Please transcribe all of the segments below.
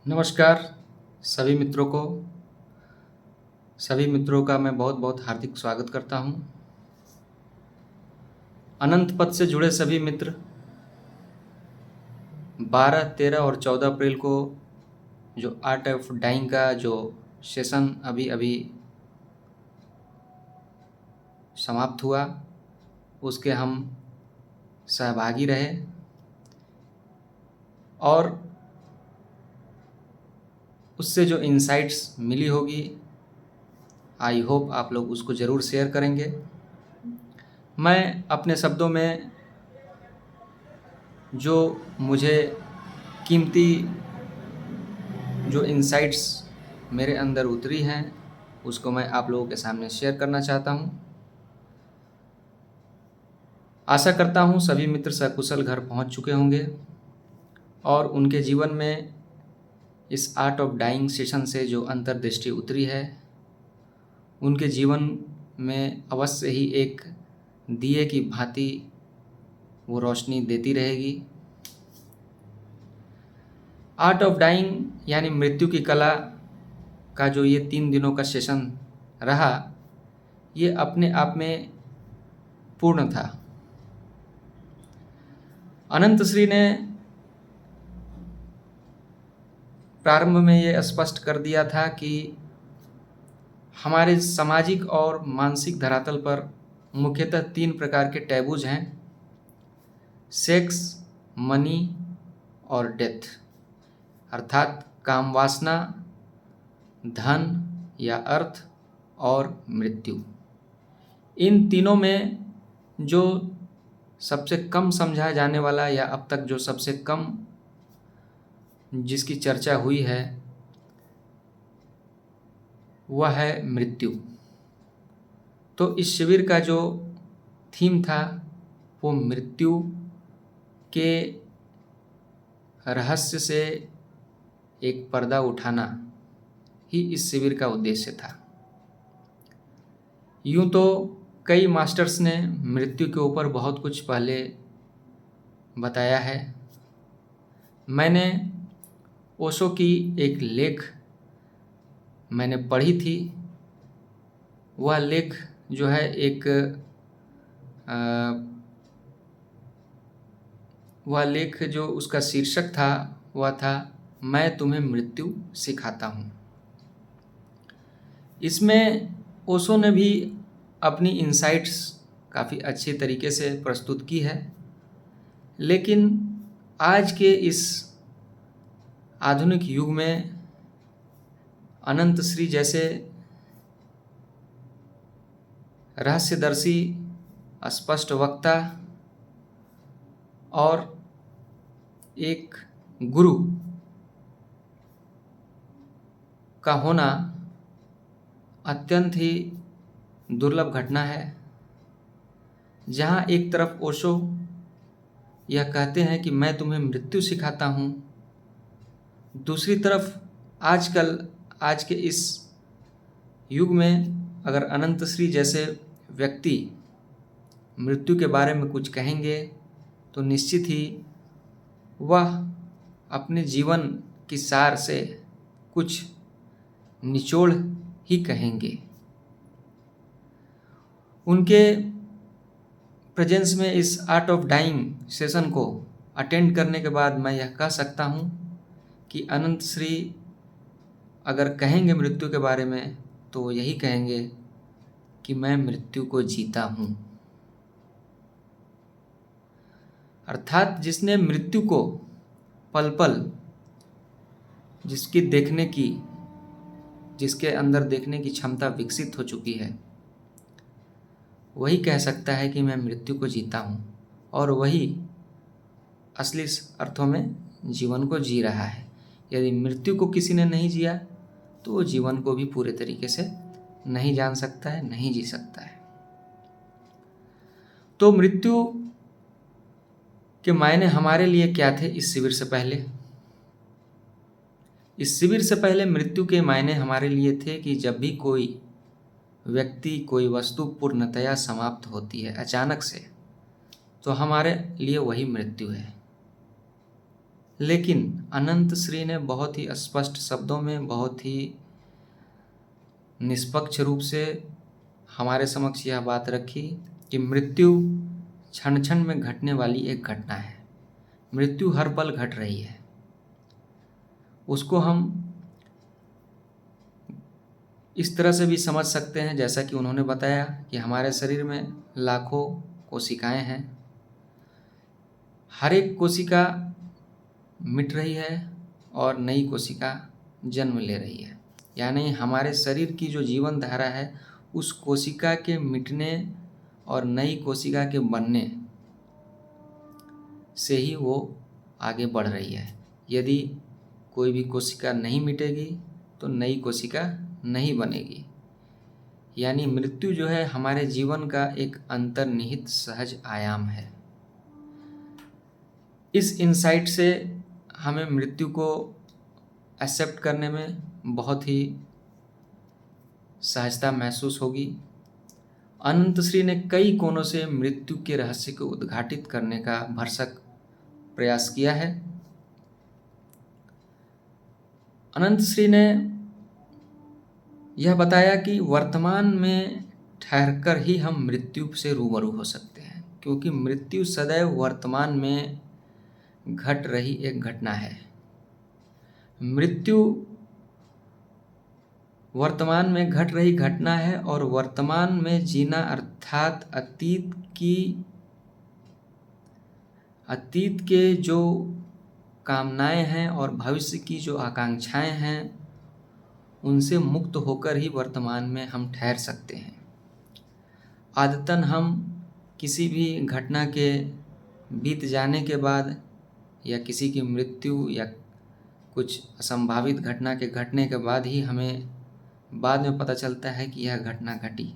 नमस्कार सभी मित्रों का मैं बहुत बहुत हार्दिक स्वागत करता हूं। अनंत पथ से जुड़े सभी मित्र 12, 13 और 14 अप्रैल को जो आर्ट ऑफ डाइंग का जो सेशन अभी अभी समाप्त हुआ उसके हम सहभागी रहे और उससे जो इनसाइट्स मिली होगी आई होप आप लोग उसको ज़रूर शेयर करेंगे। मैं अपने शब्दों में जो मुझे कीमती जो इनसाइट्स मेरे अंदर उतरी हैं उसको मैं आप लोगों के सामने शेयर करना चाहता हूं। आशा करता हूं सभी मित्र सकुशल घर पहुंच चुके होंगे और उनके जीवन में इस आर्ट ऑफ डाइंग सेशन से जो अंतर्दृष्टि उतरी है उनके जीवन में अवश्य ही एक दिए की भांति वो रोशनी देती रहेगी। आर्ट ऑफ डाइंग यानी मृत्यु की कला का जो ये 3 दिनों का सेशन रहा ये अपने आप में पूर्ण था। अनंत श्री ने प्रारंभ में ये स्पष्ट कर दिया था कि हमारे सामाजिक और मानसिक धरातल पर मुख्यतः 3 प्रकार के टैबूज हैं, सेक्स, मनी और डेथ, अर्थात काम वासना, धन या अर्थ और मृत्यु। इन तीनों में जो सबसे कम समझा जाने वाला या अब तक जो सबसे कम जिसकी चर्चा हुई है वह है मृत्यु। तो इस शिविर का जो थीम था वो मृत्यु के रहस्य से एक पर्दा उठाना ही इस शिविर का उद्देश्य था। यूँ तो कई मास्टर्स ने मृत्यु के ऊपर बहुत कुछ पहले बताया है। मैंने ओशो की एक लेख मैंने पढ़ी थी। वह लेख जो है वह लेख जो उसका शीर्षक था वह था मैं तुम्हें मृत्यु सिखाता हूँ। इसमें ओशो ने भी अपनी इनसाइट्स काफ़ी अच्छे तरीके से प्रस्तुत की है, लेकिन आज के इस आधुनिक युग में अनंत श्री जैसे रहस्यदर्शी, स्पष्ट वक्ता और एक गुरु का होना अत्यंत ही दुर्लभ घटना है। जहाँ एक तरफ ओशो यह कहते हैं कि मैं तुम्हें मृत्यु सिखाता हूँ, दूसरी तरफ आज के इस युग में अगर अनंत श्री जैसे व्यक्ति मृत्यु के बारे में कुछ कहेंगे तो निश्चित ही वह अपने जीवन की सार से कुछ निचोड़ ही कहेंगे। उनके प्रेजेंस में इस आर्ट ऑफ डाइंग सेशन को अटेंड करने के बाद मैं यह कह सकता हूँ कि अनंत श्री अगर कहेंगे मृत्यु के बारे में तो वो यही कहेंगे कि मैं मृत्यु को जीता हूँ। अर्थात जिसने मृत्यु को पल पल जिसके अंदर देखने की क्षमता विकसित हो चुकी है वही कह सकता है कि मैं मृत्यु को जीता हूँ, और वही असली अर्थों में जीवन को जी रहा है। यदि मृत्यु को किसी ने नहीं जिया तो वो जीवन को भी पूरे तरीके से नहीं जान सकता है, नहीं जी सकता है। तो मृत्यु के मायने हमारे लिए क्या थे इस शिविर से पहले? इस शिविर से पहले मृत्यु के मायने हमारे लिए थे कि जब भी कोई व्यक्ति, कोई वस्तु पूर्णतया समाप्त होती है अचानक से, तो हमारे लिए वही मृत्यु है। लेकिन अनंत श्री ने बहुत ही स्पष्ट शब्दों में, बहुत ही निष्पक्ष रूप से हमारे समक्ष यह बात रखी कि मृत्यु क्षण क्षण में घटने वाली एक घटना है। मृत्यु हर पल घट रही है। उसको हम इस तरह से भी समझ सकते हैं, जैसा कि उन्होंने बताया कि हमारे शरीर में लाखों कोशिकाएं हैं। हर एक कोशिका मिट रही है और नई कोशिका जन्म ले रही है। यानी हमारे शरीर की जो जीवन धारा है, उस कोशिका के मिटने और नई कोशिका के बनने से ही वो आगे बढ़ रही है। यदि कोई भी कोशिका नहीं मिटेगी तो नई कोशिका नहीं बनेगी। यानी मृत्यु जो है हमारे जीवन का एक अंतर्निहित सहज आयाम है। इस इंसाइट से हमें मृत्यु को एक्सेप्ट करने में बहुत ही सहजता महसूस होगी। अनंत श्री ने कई कोणों से मृत्यु के रहस्य को उद्घाटित करने का भरसक प्रयास किया है। अनंत श्री ने यह बताया कि वर्तमान में ठहरकर ही हम मृत्यु से रूबरू हो सकते हैं, क्योंकि मृत्यु सदैव वर्तमान में घट रही एक घटना है। मृत्यु वर्तमान में घट रही घटना है और वर्तमान में जीना अर्थात अतीत के जो कामनाएं हैं और भविष्य की जो आकांक्षाएं हैं, उनसे मुक्त होकर ही वर्तमान में हम ठहर सकते हैं। आदतन हम किसी भी घटना के बीत जाने के बाद या किसी की मृत्यु या कुछ असंभावित घटना के घटने के बाद ही हमें बाद में पता चलता है कि यह घटना घटी,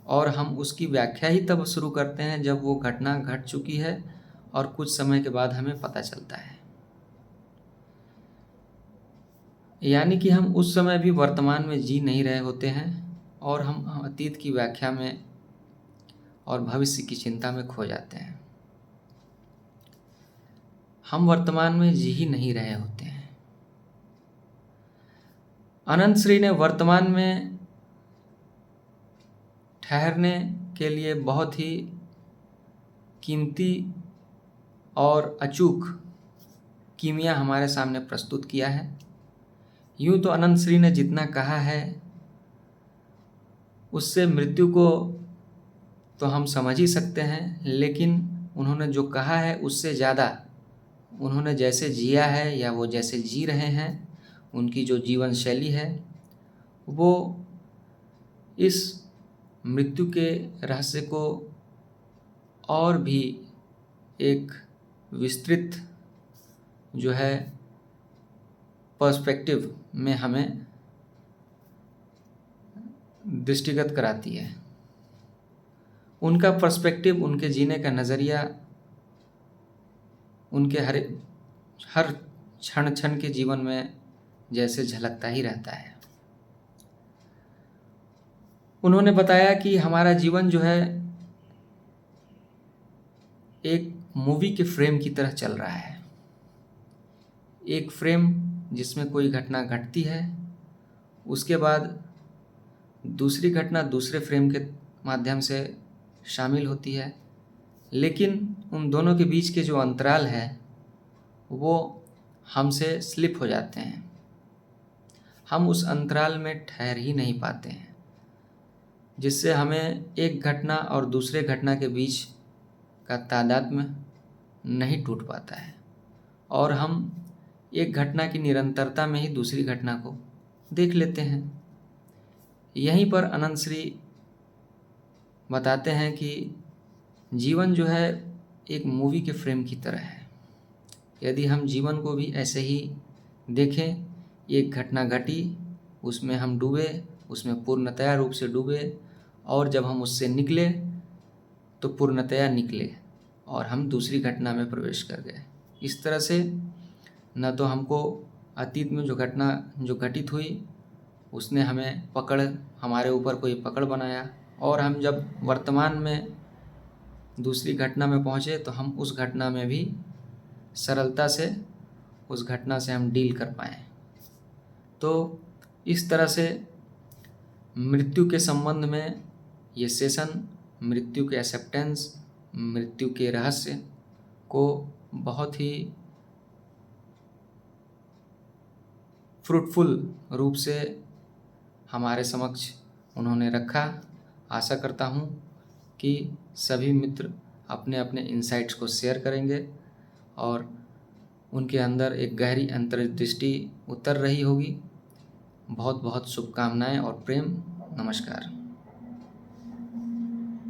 और हम उसकी व्याख्या ही तब शुरू करते हैं जब वो घटना घट चुकी है और कुछ समय के बाद हमें पता चलता है। यानी कि हम उस समय भी वर्तमान में जी नहीं रहे होते हैं और हम अतीत की व्याख्या में और भविष्य की चिंता में खो जाते हैं। हम वर्तमान में जी ही नहीं रहे होते हैं। अनंत श्री ने वर्तमान में ठहरने के लिए बहुत ही कीमती और अचूक कीमिया हमारे सामने प्रस्तुत किया है। यूँ तो अनंत श्री ने जितना कहा है उससे मृत्यु को तो हम समझ ही सकते हैं, लेकिन उन्होंने जो कहा है उससे ज़्यादा उन्होंने जैसे जिया है या वो जैसे जी रहे हैं, उनकी जो जीवन शैली है, वो इस मृत्यु के रहस्य को और भी एक विस्तृत जो है पर्सपेक्टिव में हमें दृष्टिगत कराती है। उनका पर्सपेक्टिव, उनके जीने का नज़रिया, उनके हर क्षण क्षण के जीवन में जैसे झलकता ही रहता है। उन्होंने बताया कि हमारा जीवन जो है एक मूवी के फ्रेम की तरह चल रहा है। एक फ्रेम जिसमें कोई घटना घटती है, उसके बाद दूसरी घटना दूसरे फ्रेम के माध्यम से शामिल होती है, लेकिन उन दोनों के बीच के जो अंतराल है वो हमसे स्लिप हो जाते हैं। हम उस अंतराल में ठहर ही नहीं पाते हैं, जिससे हमें एक घटना और दूसरे घटना के बीच का तादात्म्य नहीं टूट पाता है और हम एक घटना की निरंतरता में ही दूसरी घटना को देख लेते हैं। यहीं पर अनंत श्री बताते हैं कि जीवन जो है एक मूवी के फ्रेम की तरह है। यदि हम जीवन को भी ऐसे ही देखें, एक घटना घटी, उसमें हम डूबे, उसमें पूर्णतया रूप से डूबे, और जब हम उससे निकले तो पूर्णतया निकले और हम दूसरी घटना में प्रवेश कर गए। इस तरह से न तो हमको अतीत में जो घटना जो घटित हुई उसने हमें हमारे ऊपर कोई पकड़ बनाया, और हम जब वर्तमान में दूसरी घटना में पहुँचे तो हम उस घटना में भी सरलता से उस घटना से हम डील कर पाएँ। तो इस तरह से मृत्यु के संबंध में ये सेशन मृत्यु के एक्सेप्टेंस, मृत्यु के रहस्य को बहुत ही फ्रूटफुल रूप से हमारे समक्ष उन्होंने रखा। आशा करता हूँ कि सभी मित्र अपने अपने इनसाइट्स को शेयर करेंगे और उनके अंदर एक गहरी अंतर्दृष्टि उतर रही होगी। बहुत बहुत शुभकामनाएं और प्रेम। नमस्कार।